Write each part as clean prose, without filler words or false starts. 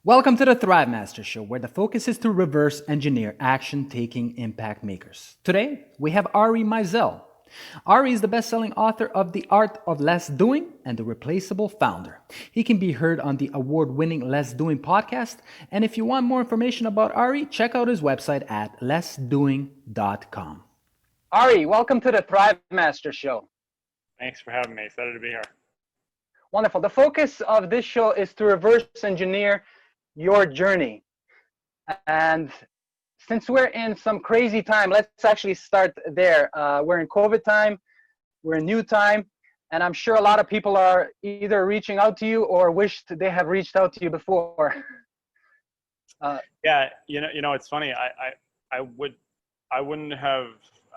Welcome to the Thrive Master Show, where the focus is to reverse engineer action-taking impact makers. Today, we have Ari Meisel. Ari is the best-selling author of The Art of Less Doing and The Replaceable Founder. He can be heard on the award-winning Less Doing podcast, and if you want more information about Ari, check out his website at lessdoing.com. Ari, welcome to the Thrive Master Show. Thanks for having me. Excited to be here. Wonderful. The focus of this show is to reverse engineer your journey. And since we're in some crazy time, let's actually start there. We're in COVID time, we're in new time, and I'm sure a lot of people are either reaching out to you or wished they have reached out to you before. Yeah, it's funny.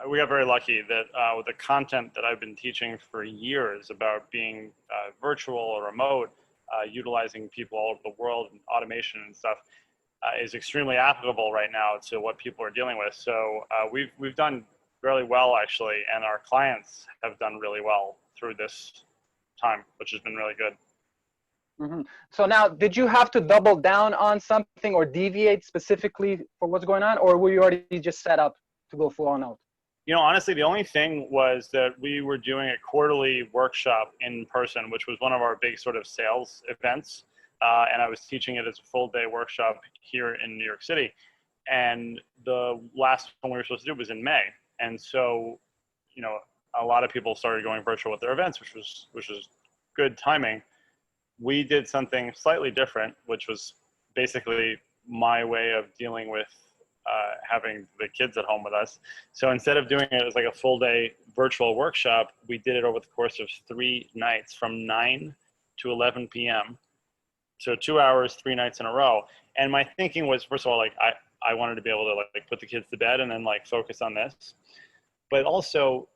We got very lucky that with the content that I've been teaching for years about being virtual or remote, utilizing people all over the world and automation and stuff is extremely applicable right now to what people are dealing with. So we've done really well actually, and our clients have done really well through this time, which has been really good. Mm-hmm. So now, did you have to double down on something or deviate specifically for what's going on, or were you already just set up to go full on out? Honestly, the only thing was that we were doing a quarterly workshop in person, which was one of our big sort of sales events. And I was teaching it as a full day workshop here in New York City. And the last one we were supposed to do was in May. And so, a lot of people started going virtual with their events, which was good timing. We did something slightly different, which was basically my way of dealing with having the kids at home with us. So instead of doing it as like a full day virtual workshop, we did it over the course of 3 nights from 9 to 11 p.m. So 2 hours, 3 nights in a row. And my thinking was, first of all, I wanted to be able to like put the kids to bed and then like focus on this. But also,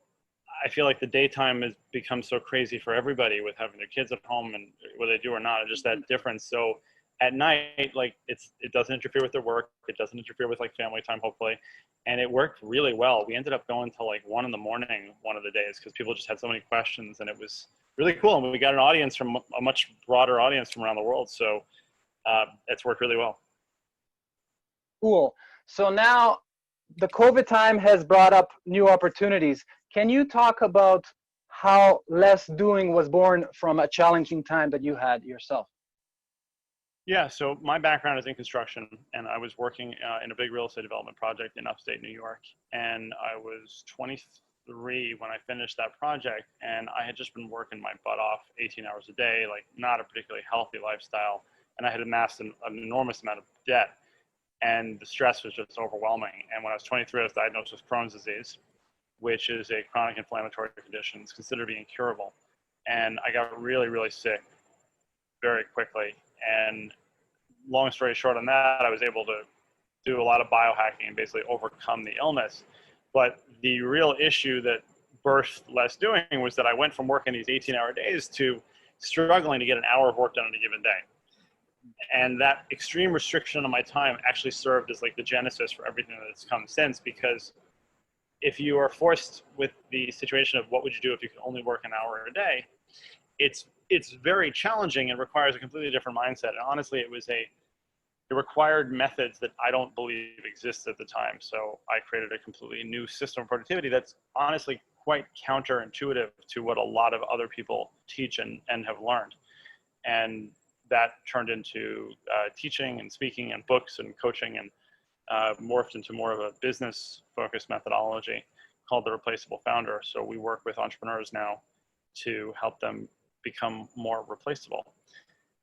I feel like the daytime has become so crazy for everybody with having their kids at home and whether they do or not, just that difference. So at night, like it doesn't interfere with their work. It doesn't interfere with like family time, hopefully. And it worked really well. We ended up going till like 1 a.m. one of the days because people just had so many questions and it was really cool. And we got an audience from a much broader audience from around the world. So it's worked really well. Cool. So now the COVID time has brought up new opportunities. Can you talk about how Less Doing was born from a challenging time that you had yourself? Yeah, so my background is in construction, and I was working in a big real estate development project in upstate New York. And I was 23 when I finished that project, and I had just been working my butt off 18 hours a day, like not a particularly healthy lifestyle. And I had amassed an enormous amount of debt, and the stress was just overwhelming. And when I was 23, I was diagnosed with Crohn's Disease, which is a chronic inflammatory condition. It's considered to be incurable. And I got really, really sick very quickly. And long story short on that, I was able to do a lot of biohacking and basically overcome the illness. But the real issue that birthed Less Doing was that I went from working these 18-hour days to struggling to get an hour of work done in a given day. And that extreme restriction on my time actually served as like the genesis for everything that's come since, because if you are forced with the situation of what would you do if you could only work an hour a day, it's very challenging and requires a completely different mindset. And honestly, it required methods that I don't believe existed at the time. So I created a completely new system of productivity that's honestly quite counterintuitive to what a lot of other people teach and have learned. And that turned into teaching and speaking and books and coaching, and morphed into more of a business-focused methodology called the Replaceable Founder. So we work with entrepreneurs now to help them become more replaceable.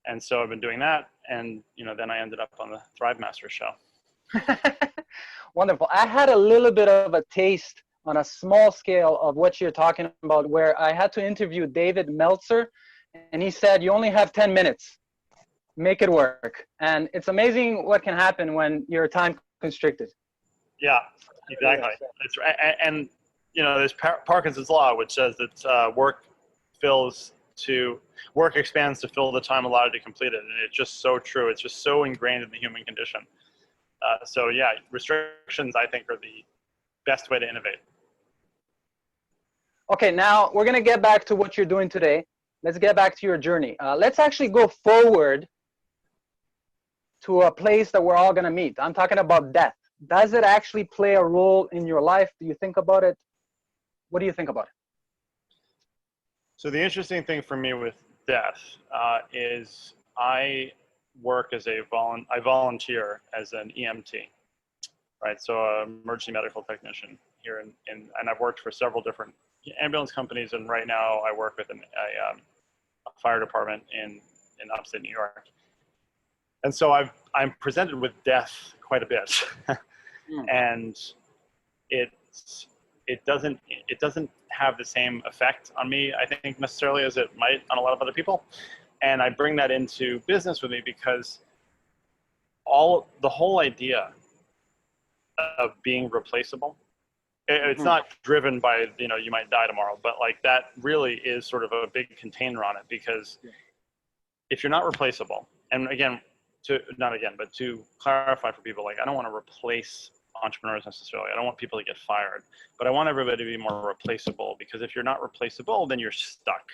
And so I've been doing that, and then I ended up on the Thrive Master show. Wonderful. I had a little bit of a taste on a small scale of what you're talking about, where I had to interview David Meltzer, and he said, you only have 10 minutes. Make it work. And it's amazing what can happen when you're time constricted. Yeah, exactly. That's right. And there's Parkinson's law, which says that work expands to fill the time allotted to complete it. And it's just so true. It's just so ingrained in the human condition. So yeah, restrictions, I think, are the best way to innovate. Okay, now we're going to get back to what you're doing today. Let's get back to your journey. Let's actually go forward to a place that we're all going to meet. I'm talking about death. Does it actually play a role in your life? Do you think about it? What do you think about it? So the interesting thing for me with death is I work as I volunteer as an EMT, right? So an emergency medical technician here and I've worked for several different ambulance companies, and right now I work with a fire department in upstate New York. And so I'm presented with death quite a bit, and it doesn't have the same effect on me, I think, necessarily as it might on a lot of other people. And I bring that into business with me because the whole idea of being replaceable, it's not driven by, you might die tomorrow, but like that really is sort of a big container on it, because if you're not replaceable, and to clarify for people, like I don't want to replace entrepreneurs necessarily. I don't want people to get fired, but I want everybody to be more replaceable, because if you're not replaceable, then you're stuck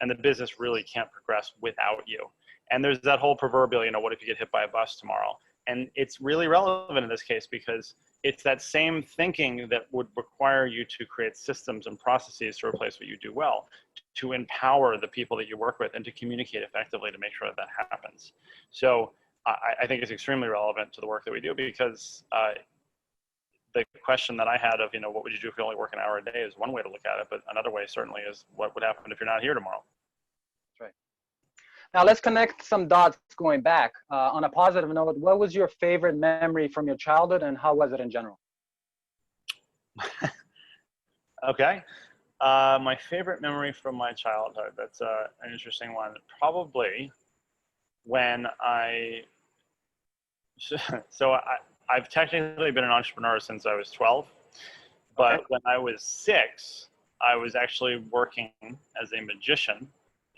and the business really can't progress without you. And there's that whole proverbial, what if you get hit by a bus tomorrow? And it's really relevant in this case because it's that same thinking that would require you to create systems and processes to replace what you do well, to empower the people that you work with and to communicate effectively to make sure that happens. So I think it's extremely relevant to the work that we do, because the question that I had of, what would you do if you only work an hour a day is one way to look at it, but another way certainly is what would happen if you're not here tomorrow. That's right. Now let's connect some dots going back. On a positive note, what was your favorite memory from your childhood and how was it in general? Okay. My favorite memory from my childhood, that's an interesting one. Probably when I've technically been an entrepreneur since I was 12, but when I was 6, I was actually working as a magician,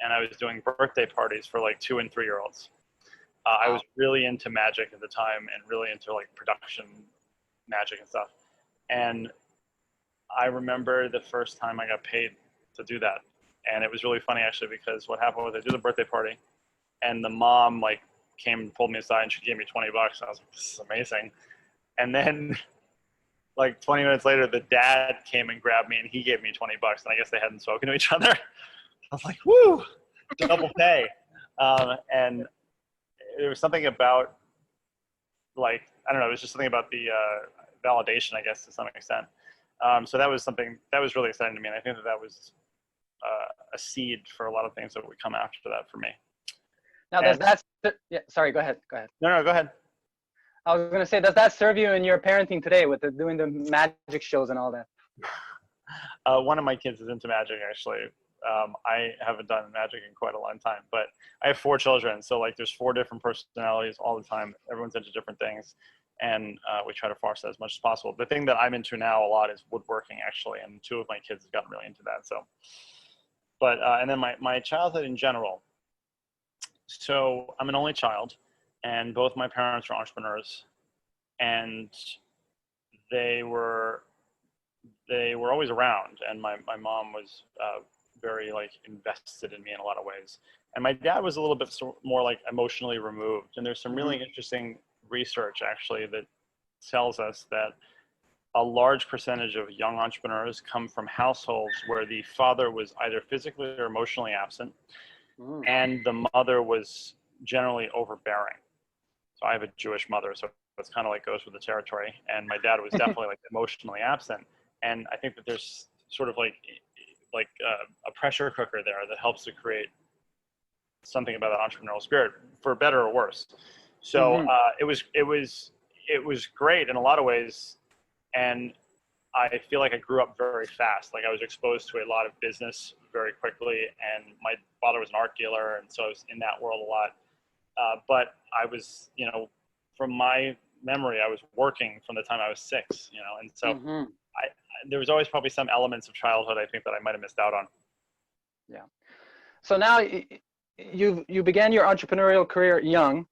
and I was doing birthday parties for like 2- and 3-year-olds. I was really into magic at the time and really into like production magic and stuff. And I remember the first time I got paid to do that. And it was really funny actually, because what happened was I did the birthday party and the mom like came and pulled me aside and she gave me $20. And I was like, this is amazing. And then like 20 minutes later, the dad came and grabbed me and he gave me $20. And I guess they hadn't spoken to each other. I was like, woo, double pay. And there was something about like, I don't know, it was just something about the validation, I guess, to some extent. So that was something that was really exciting to me. And I think that was a seed for a lot of things that would come after that for me. Now, sorry, go ahead. No, go ahead. I was going to say, does that serve you in your parenting today with doing the magic shows and all that? One of my kids is into magic, actually. I haven't done magic in quite a long time, but I have 4 children. So like there's 4 different personalities all the time. Everyone's into different things. And we try to foster that as much as possible. The thing that I'm into now a lot is woodworking, actually. And 2 of my kids have gotten really into that. So, but, and then my childhood in general. So I'm an only child and both my parents are entrepreneurs, and they were always around. And my mom was very like invested in me in a lot of ways. And my dad was a little bit more like emotionally removed. And there's some really interesting research actually that tells us that a large percentage of young entrepreneurs come from households where the father was either physically or emotionally absent, and the mother was generally overbearing. So I have a Jewish mother, so it's kind of like goes with the territory. And my dad was definitely like emotionally absent. And I think that there's sort of like a pressure cooker there that helps to create something about that entrepreneurial spirit, for better or worse. So it was great in a lot of ways, and I feel like I grew up very fast. Like I was exposed to a lot of business very quickly, and my father was an art dealer, and so I was in that world a lot. But I was, from my memory, I was working from the time I was 6, and so there was always probably some elements of childhood I think that I might have missed out on. Yeah. So now you began your entrepreneurial career young,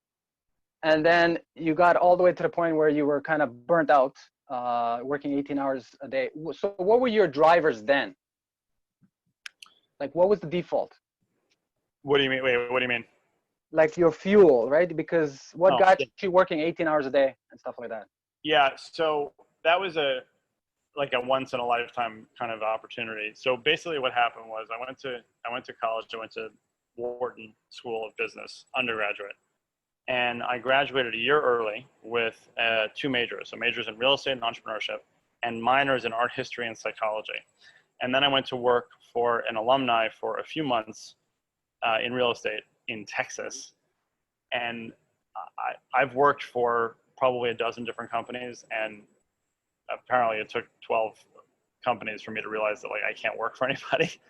and then you got all the way to the point where you were kind of burnt out, working 18 hours a day. So what were your drivers then? Like, what was the default? What do you mean? Wait, what do you mean? like your fuel, right? Because what Oh, got yeah. you working 18 hours a day and stuff like that? Yeah, so that was like a once in a lifetime kind of opportunity. So basically what happened was I went to college. I went to Wharton School of Business undergraduate, and I graduated a year early with two majors, so majors in real estate and entrepreneurship, and minors in art history and psychology. And then I went to work for an alumni for a few months in real estate in Texas. And I've worked for probably a dozen different companies, and apparently it took 12 companies for me to realize that like I can't work for anybody.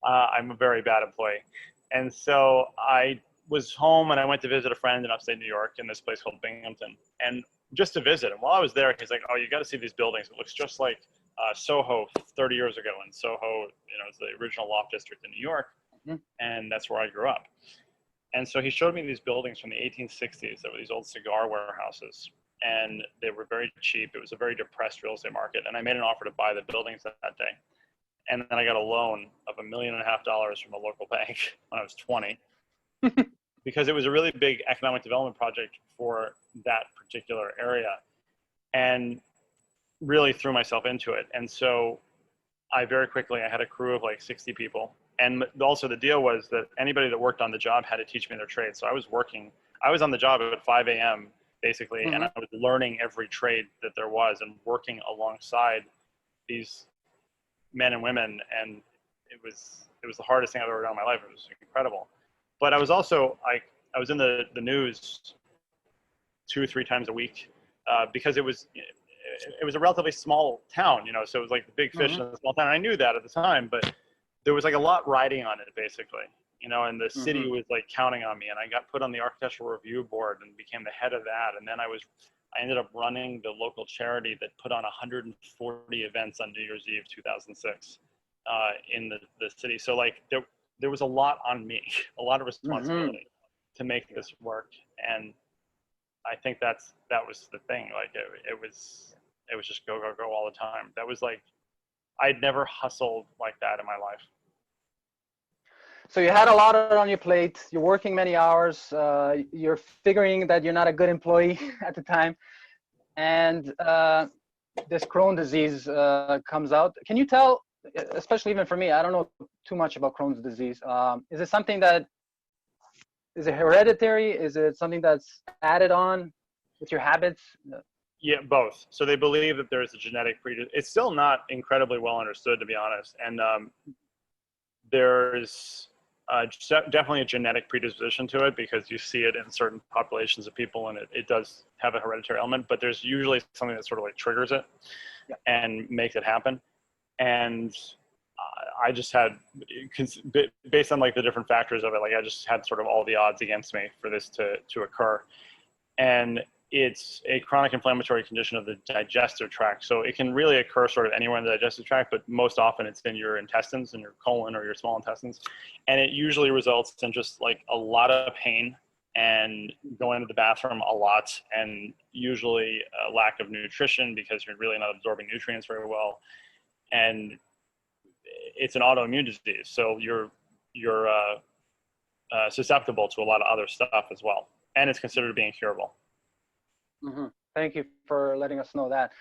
I'm a very bad employee. And so I was home and I went to visit a friend in upstate New York in this place called Binghamton, and just to visit. And while I was there, he's like, "Oh, you got to see these buildings. It looks just like Soho 30 years ago." And Soho, it's the original loft district in New York, and that's where I grew up. And so he showed me these buildings from the 1860s that were these old cigar warehouses, and they were very cheap. It was a very depressed real estate market, and I made an offer to buy the buildings that day. And then I got a loan of $1.5 million from a local bank when I was 20, because it was a really big economic development project for that particular area, and really threw myself into it. And so I had a crew of like 60 people. And also the deal was that anybody that worked on the job had to teach me their trade. So I was on the job at 5 a.m. basically, and I was learning every trade that there was and working alongside these men and women. And it was the hardest thing I've ever done in my life. It was incredible. But I was also, I was in the news 2 or 3 times a week because it was a relatively small town, so it was like the big fish in a small town. And I knew that at the time, but there was like a lot riding on it basically, and the city was like counting on me, and I got put on the architectural review board and became the head of that. And then I ended up running the local charity that put on 140 events on New Year's Eve 2006 in the city. So like there was a lot on me, a lot of responsibility to make this work. And I think that was the thing. Like it was just go all the time. That was like, I'd never hustled like that in my life. So you had a lot on your plate. You're working many hours. You're figuring that you're not a good employee at the time, and this Crohn's disease comes out. Can you tell, especially even for me, I don't know too much about Crohn's disease. Is it something that is it hereditary? Is it something that's added on with your habits? Yeah, both. So they believe that there's a genetic predisposition. It's still not incredibly well understood, to be honest. And there's definitely a genetic predisposition to it, because you see it in certain populations of people, and it does have a hereditary element. But there's usually something that sort of like triggers it and makes it happen. And I just had, based on like the different factors of it, like I just had sort of all the odds against me for this to occur. And it's a chronic inflammatory condition of the digestive tract. So it can really occur sort of anywhere in the digestive tract, but most often it's in your intestines, in your colon or your small intestines. And it usually results in just like a lot of pain and going to the bathroom a lot, and usually a lack of nutrition because you're really not absorbing nutrients very well. And it's an autoimmune disease. So you're susceptible to a lot of other stuff as well. And it's considered being curable. Thank you for letting us know that.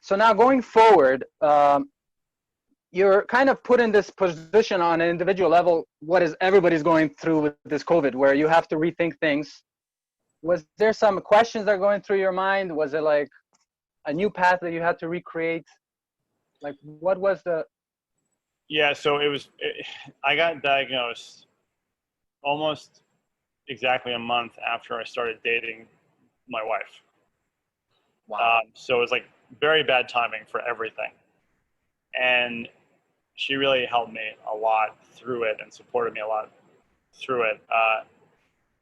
So now going forward, you're kind of put in this position on an individual level, what is everybody's going through with this COVID, where you have to rethink things. Was there some questions that are going through your mind? Was it like a new path that you had to recreate? Like what was the... Yeah, so I got diagnosed almost exactly a month after I started dating my wife. Wow. So it was like very bad timing for everything. And she really helped me a lot through it and supported me a lot through it.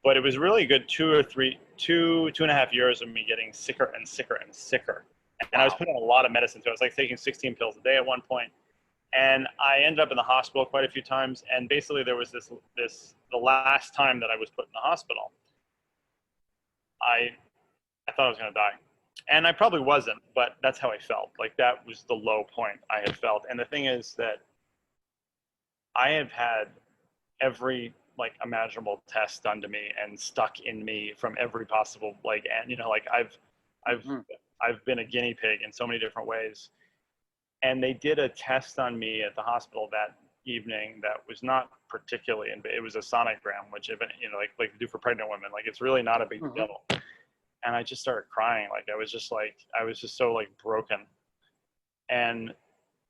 But it was really good 2.5 years of me getting sicker and sicker and sicker. And I was putting on a lot of medicine too. I was like taking 16 pills a day at one point. And I ended up in the hospital quite a few times. And basically there was the last time that I was put in the hospital, I thought I was going to die. And I probably wasn't, but that's how I felt. Like that was the low point I had felt. And the thing is that I have had every like imaginable tests done to me and stuck in me from every possible, like, and you know, like I've been a guinea pig in so many different ways. And they did a test on me at the hospital that evening that was not particularly, it was a sonogram, which, you know, like they do for pregnant women, like it's really not a big deal. And I just started crying. Like I was just so like broken. And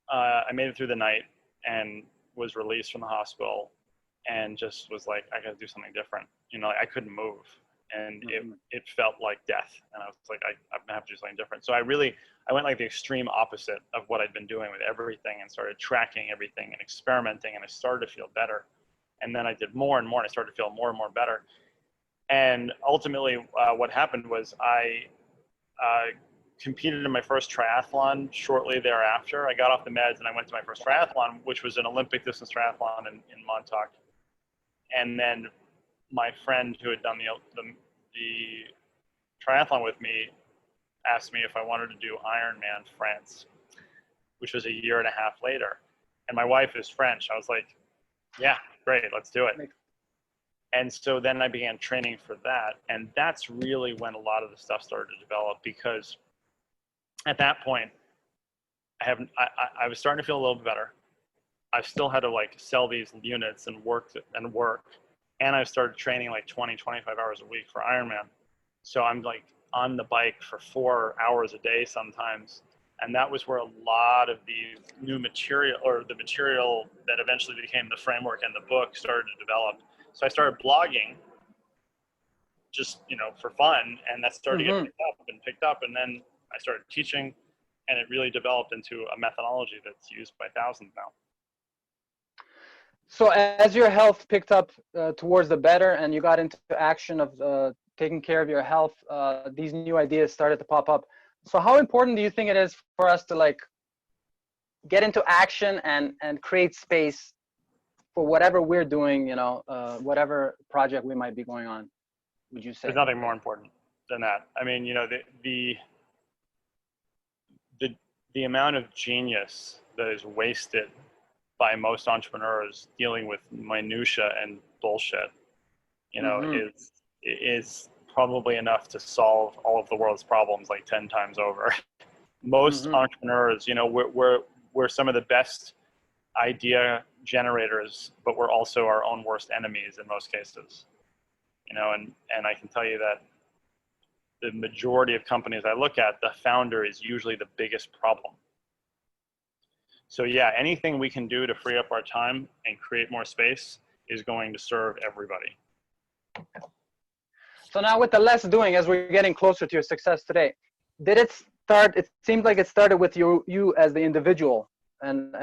I made it through the night and was released from the hospital, and just was like, I gotta do something different. You know, like, I couldn't move, and it felt like death. And I was like, I'm gonna have to do something different. So I went like the extreme opposite of what I'd been doing with everything, and started tracking everything and experimenting, and I started to feel better. And then I did more and more, and I started to feel more and more better. And ultimately, what happened was I competed in my first triathlon shortly thereafter. I got off the meds and I went to my first triathlon, which was an Olympic distance triathlon in Montauk. And then my friend who had done the triathlon with me asked me if I wanted to do Ironman France, which was a year and a half later. And my wife is French. I was like, yeah, great, let's do it. And so then I began training for that. And that's really when a lot of the stuff started to develop, because at that point, I was starting to feel a little bit better. I still had to like sell these units and work. And I started training like 20, 25 hours a week for Ironman. So I'm like on the bike for 4 hours a day sometimes. And that was where a lot of the new material, or the material that eventually became the framework and the book, started to develop. So I started blogging just, you know, for fun, and that started to get picked up. And then I started teaching, and it really developed into a methodology that's used by thousands now. So as your health picked up towards the better, and you got into action of taking care of your health, these new ideas started to pop up. So how important do you think it is for us to like get into action and create space for whatever we're doing, you know, whatever project we might be going on, would you say? There's nothing more important than that. I mean, you know, the amount of genius that is wasted by most entrepreneurs dealing with minutia and bullshit, you know, is probably enough to solve all of the world's problems like 10 times over. Most entrepreneurs, you know, we're some of the best idea generators, but we're also our own worst enemies in most cases. You know, and I can tell you that the majority of companies I look at, the founder is usually the biggest problem. So yeah, anything we can do to free up our time and create more space is going to serve everybody. So now with the less doing, as we're getting closer to your success today, did it start, it seems like it started with you as the individual, and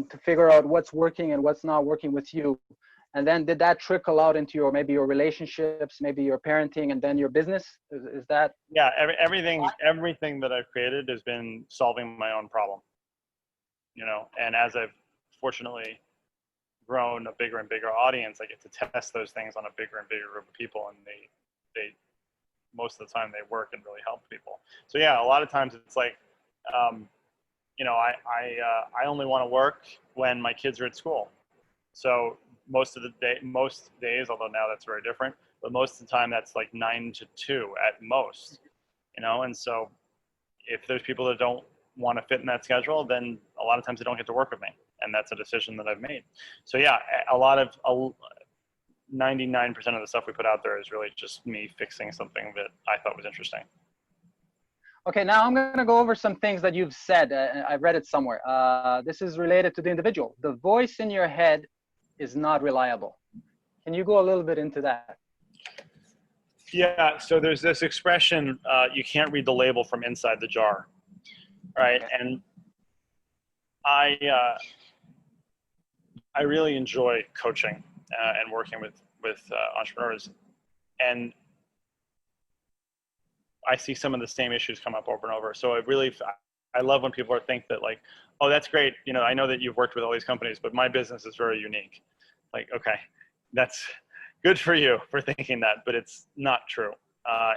to figure out what's working and what's not working with you. And then did that trickle out into maybe your relationships, maybe your parenting, and then your business? Is that? Yeah, everything that I've created has been solving my own problem. You know, and as I've fortunately grown a bigger and bigger audience, I get to test those things on a bigger and bigger group of people, and they most of the time they work and really help people. So yeah, a lot of times it's like, you know, I only want to work when my kids are at school. So most days, although now that's very different, but most of the time that's like 9 to 2 at most, you know. And so if there's people that don't want to fit in that schedule, then a lot of times they don't get to work with me, and that's a decision that I've made. So yeah, 99% of the stuff we put out there is really just me fixing something that I thought was interesting. Okay, now I'm going to go over some things that you've said. I read it somewhere. This is related to the individual. The voice in your head is not reliable. Can you go a little bit into that? Yeah, so there's this expression, you can't read the label from inside the jar, right? Okay. And I really enjoy coaching and working with entrepreneurs, and I see some of the same issues come up over and over. So I love when people think that like, oh, that's great. You know, I know that you've worked with all these companies, but my business is very unique. Like, okay, that's good for you for thinking that, but it's not true.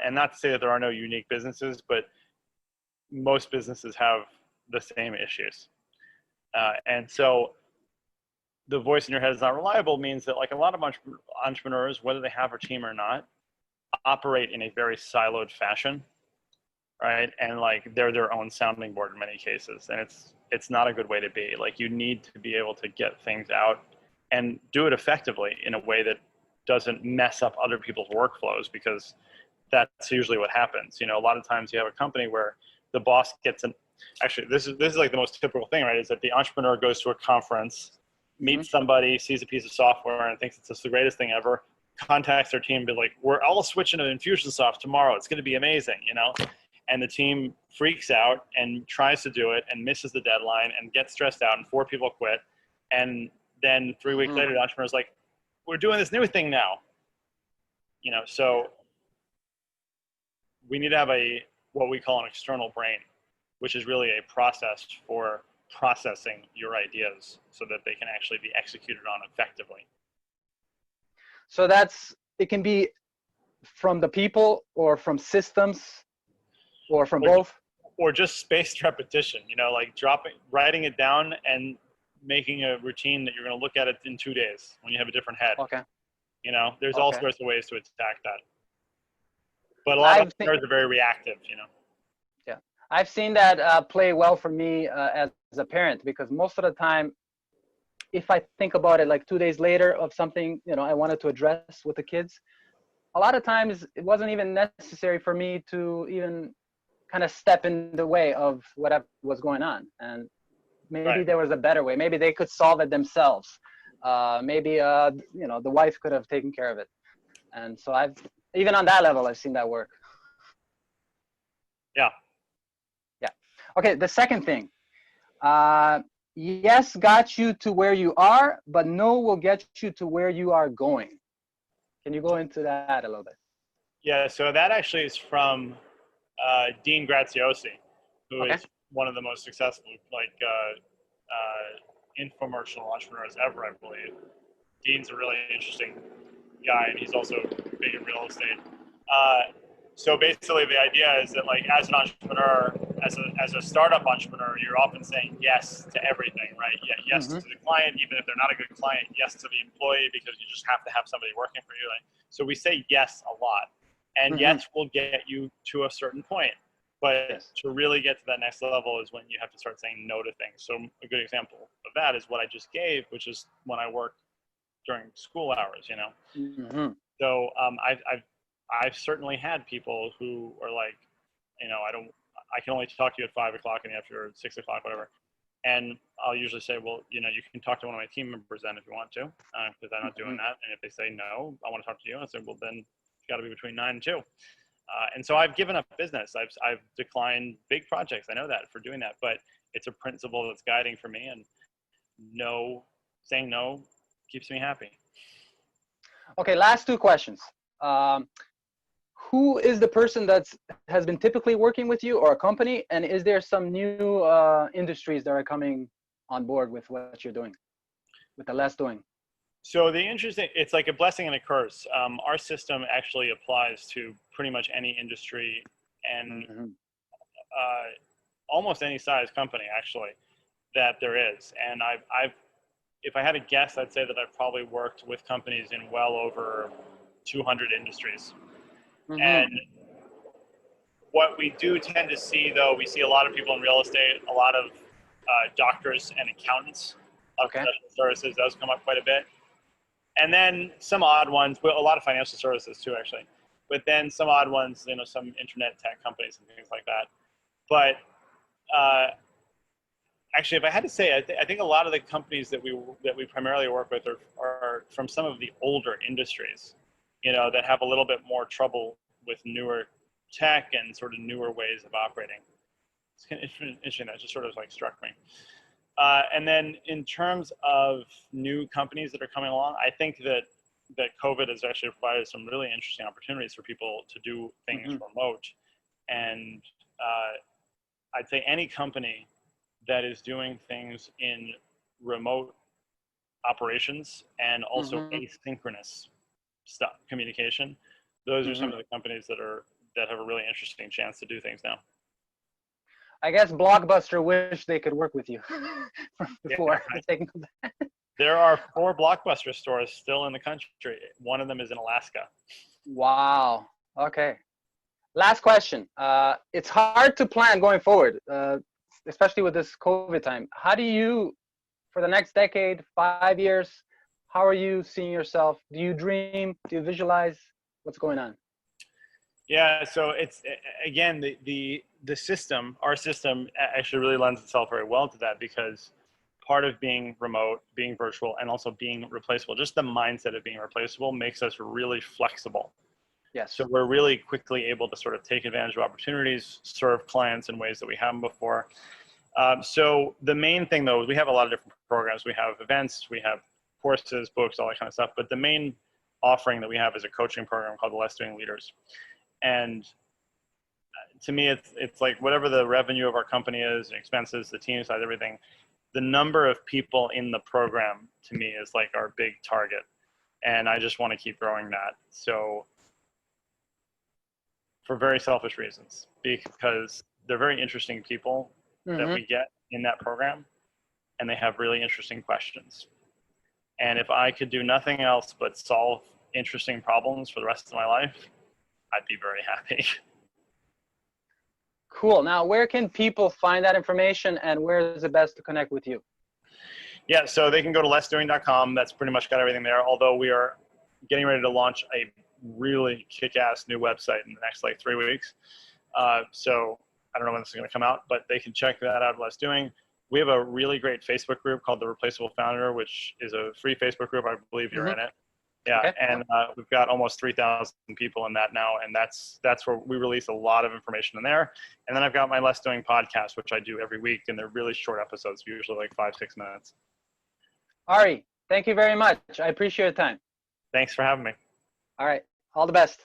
And not to say that there are no unique businesses, but most businesses have the same issues. And so the voice in your head is not reliable means that like a lot of entrepreneurs, whether they have a team or not, operate in a very siloed fashion, right? And like they're their own sounding board in many cases, and it's not a good way to be. Like you need to be able to get things out and do it effectively in a way that doesn't mess up other people's workflows, because that's usually what happens. You know, a lot of times you have a company where the boss gets actually this is like the most typical thing, right? Is that the entrepreneur goes to a conference, meets somebody, sees a piece of software and thinks it's just the greatest thing ever, contacts their team and be like, we're all switching to Infusionsoft tomorrow. It's going to be amazing, you know? And the team freaks out and tries to do it and misses the deadline and gets stressed out and 4 people quit. And then 3 weeks later, the entrepreneur's like, we're doing this new thing now. You know, so we need to have what we call an external brain, which is really a process for processing your ideas so that they can actually be executed on effectively. So it can be from the people or from systems or from both? Or just spaced repetition, you know, like writing it down and making a routine that you're going to look at it in 2 days when you have a different head. Okay. You know, there's all sorts of ways to attack that. But a lot of entrepreneurs are very reactive, you know. Yeah. I've seen that play well for me as a parent, because most of the time, if I think about it like 2 days later of something, you know, I wanted to address with the kids, a lot of times it wasn't even necessary for me to even kind of step in the way of whatever was going on. And maybe there was a better way. Maybe they could solve it themselves. Maybe, you know, the wife could have taken care of it. And so even on that level, I've seen that work. Yeah. Yeah. Okay. The second thing, yes, got you to where you are, but no will get you to where you are going. Can you go into that a little bit? Yeah. So that actually is from Dean Graziosi, who is one of the most successful, like, infomercial entrepreneurs ever, I believe. Dean's a really interesting guy, and he's also big in real estate. So basically, the idea is that, like, as an entrepreneur, as a startup entrepreneur, you're often saying yes to everything, right? Yeah, yes to the client, even if they're not a good client. Yes to the employee, because you just have to have somebody working for you. Like, so we say yes a lot, and yes will get you to a certain point. But to really get to that next level is when you have to start saying no to things. So a good example of that is what I just gave, which is when I work during school hours, you know. So I've certainly had people who are like, you know, I can only talk to you at 5 o'clock in the afternoon, or 6 o'clock, whatever. And I'll usually say, well, you know, you can talk to one of my team members then if you want to, because I'm not doing that. And if they say no, I want to talk to you. I say, well, then it's got to be between 9 and 2. And so I've given up business. I've declined big projects. I know that for doing that, but it's a principle that's guiding for me. And saying no keeps me happy. Okay, last 2 questions. Who is the person that has been typically working with you, or a company? And is there some new industries that are coming on board with what you're doing, with the less doing? So it's like a blessing and a curse. Our system actually applies to pretty much any industry and almost any size company, actually, that there is. And if I had to guess, I'd say that I've probably worked with companies in well over 200 industries. And what we do tend to see, though, we see a lot of people in real estate, a lot of doctors and accountants of professional services. Those come up quite a bit. And then some odd ones, a lot of financial services too, actually. But then some odd ones, you know, some internet tech companies and things like that. But actually, if I had to say, I think a lot of the companies that we primarily work with are from some of the older industries, you know, that have a little bit more trouble with newer tech and sort of newer ways of operating. It's kind of interesting. That just sort of like struck me. And then in terms of new companies that are coming along, I think that COVID has actually provided some really interesting opportunities for people to do things remote. And I'd say any company that is doing things in remote operations and also asynchronous communication, those are some of the companies that have a really interesting chance to do things now. I guess Blockbuster wish they could work with you from before. There are 4 Blockbuster stores still in the country. One of them is in Alaska. Wow. Okay. Last question. It's hard to plan going forward, especially with this COVID time. How do you, for the next decade, 5 years, how are you seeing yourself? Do you dream? Do you visualize? What's going on? Yeah, so it's, again, the system, our system actually really lends itself very well to that, because part of being remote, being virtual, and also being replaceable, just the mindset of being replaceable makes us really flexible. Yes. So we're really quickly able to sort of take advantage of opportunities, serve clients in ways that we haven't before. So the main thing, though, is we have a lot of different programs. We have events, we have courses, books, all that kind of stuff. But the main offering that we have is a coaching program called the Less Doing Leaders. And to me, it's like whatever the revenue of our company is, and expenses, the team size, everything, the number of people in the program to me is like our big target. And I just want to keep growing that. So for very selfish reasons, because they're very interesting people that we get in that program, and they have really interesting questions. And if I could do nothing else but solve interesting problems for the rest of my life, I'd be very happy. Cool. Now, where can people find that information, and where is it best to connect with you? Yeah, so they can go to lessdoing.com. That's pretty much got everything there. Although we are getting ready to launch a really kick-ass new website in the next like 3 weeks. So I don't know when this is going to come out, but they can check that out at Less Doing. We have a really great Facebook group called the Replaceable Founder, which is a free Facebook group. I believe you're in it. Yeah, okay. And we've got almost 3,000 people in that now, and that's where we release a lot of information in there. And then I've got my Less Doing podcast, which I do every week, and they're really short episodes, usually like 5-6 minutes. Ari, thank you very much. I appreciate your time. Thanks for having me. All right, all the best.